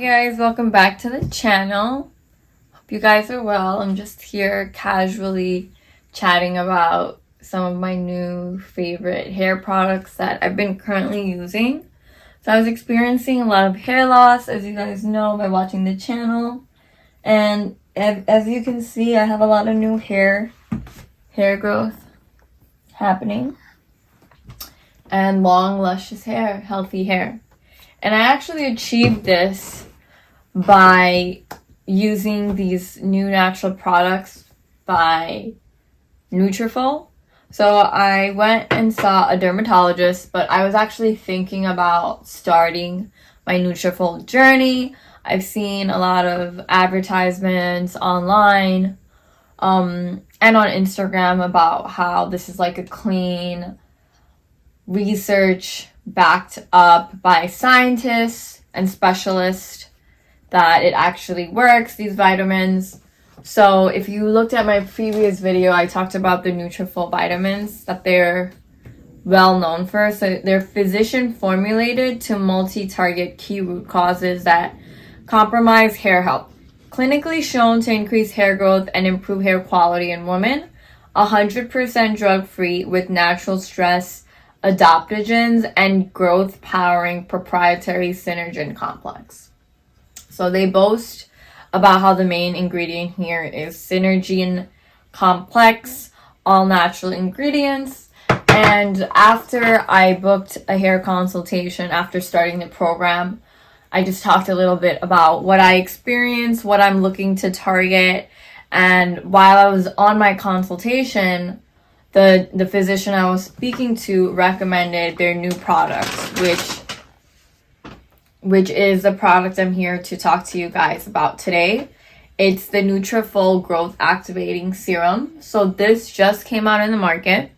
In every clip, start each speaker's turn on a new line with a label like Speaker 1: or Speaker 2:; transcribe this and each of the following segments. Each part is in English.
Speaker 1: guys, welcome back to the channel. Hope you guys are well. I'm just here casually chatting about some of my new favorite hair products that I've been currently using. So I was experiencing a lot of hair loss, as you guys know by watching the channel, and as you can see, I have a lot of new hair growth happening and long luscious hair, healthy hair. And I actually achieved this by using these new natural products by NUTRAFOL. So I went and saw a dermatologist, but I was actually thinking about starting my NUTRAFOL journey. I've seen a lot of advertisements online and on Instagram about how this is like a clean, research backed up by scientists and specialists that it actually works, these vitamins. So if you looked at my previous video, I talked about the NUTRAFOL vitamins that they're well known for. So they're physician formulated to multi-target key root causes that compromise hair health. Clinically shown to increase hair growth and improve hair quality in women. 100% drug-free with natural stress adaptogens and growth-powering proprietary synergen complex. So they boast about how the main ingredient here is synergen complex, all natural ingredients. And after I booked a hair consultation after starting the program, I just talked a little bit about what I experienced, what I'm looking to target. And while I was on my consultation, the physician I was speaking to recommended their new products, which is the product I'm here to talk to you guys about today. It's the NUTRAFOL Growth Activating Serum. So this just came out in the market,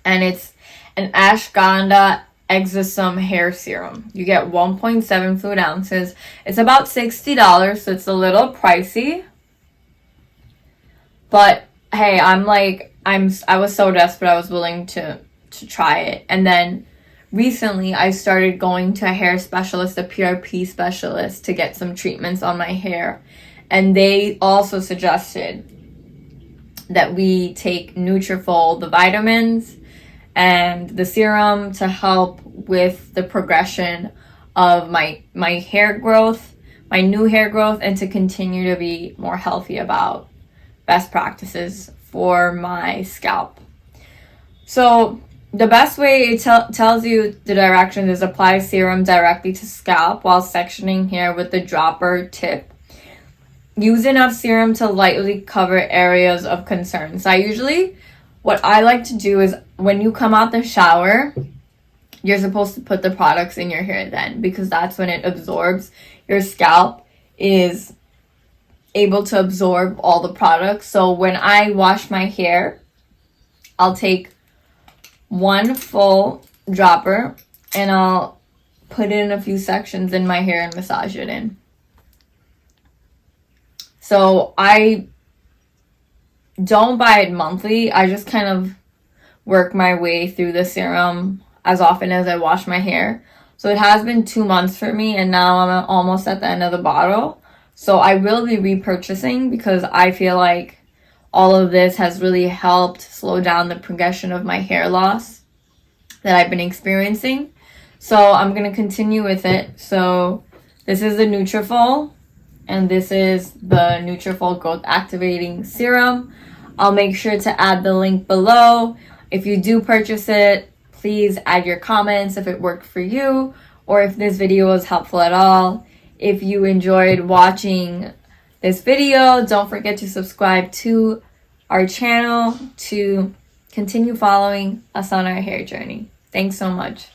Speaker 1: and it's an ashwagandha exosome hair serum. You get 1.7 fluid ounces. It's about $60, so it's a little pricey. But hey, I was so desperate I was willing to try it. And then recently I started going to a hair specialist, a PRP specialist, to get some treatments on my hair. And they also suggested that we take NUTRAFOL, the vitamins, and the serum to help with the progression of my hair growth, my new hair growth, and to continue to be more healthy about best practices for my scalp. So the best way it tells you the direction is apply serum directly to scalp while sectioning hair with the dropper tip. Use enough serum to lightly cover areas of concern. So what I like to do is when you come out the shower, you're supposed to put the products in your hair then, because that's when it absorbs. Your scalp is able to absorb all the products. So when I wash my hair, I'll take one full dropper and I'll put it in a few sections in my hair and massage it in. So I don't buy it monthly. I just kind of work my way through the serum as often as I wash my hair. So it has been 2 months for me, and now I'm almost at the end of the bottle. So I will be repurchasing because I feel like all of this has really helped slow down the progression of my hair loss that I've been experiencing. So I'm going to continue with it. So this is the NUTRAFOL, and this is the NUTRAFOL Growth Activating Serum. I'll make sure to add the link below. If you do purchase it, please add your comments if it worked for you or if this video was helpful at all. If you enjoyed watching this video, don't forget to subscribe to our channel to continue following us on our hair journey. Thanks so much.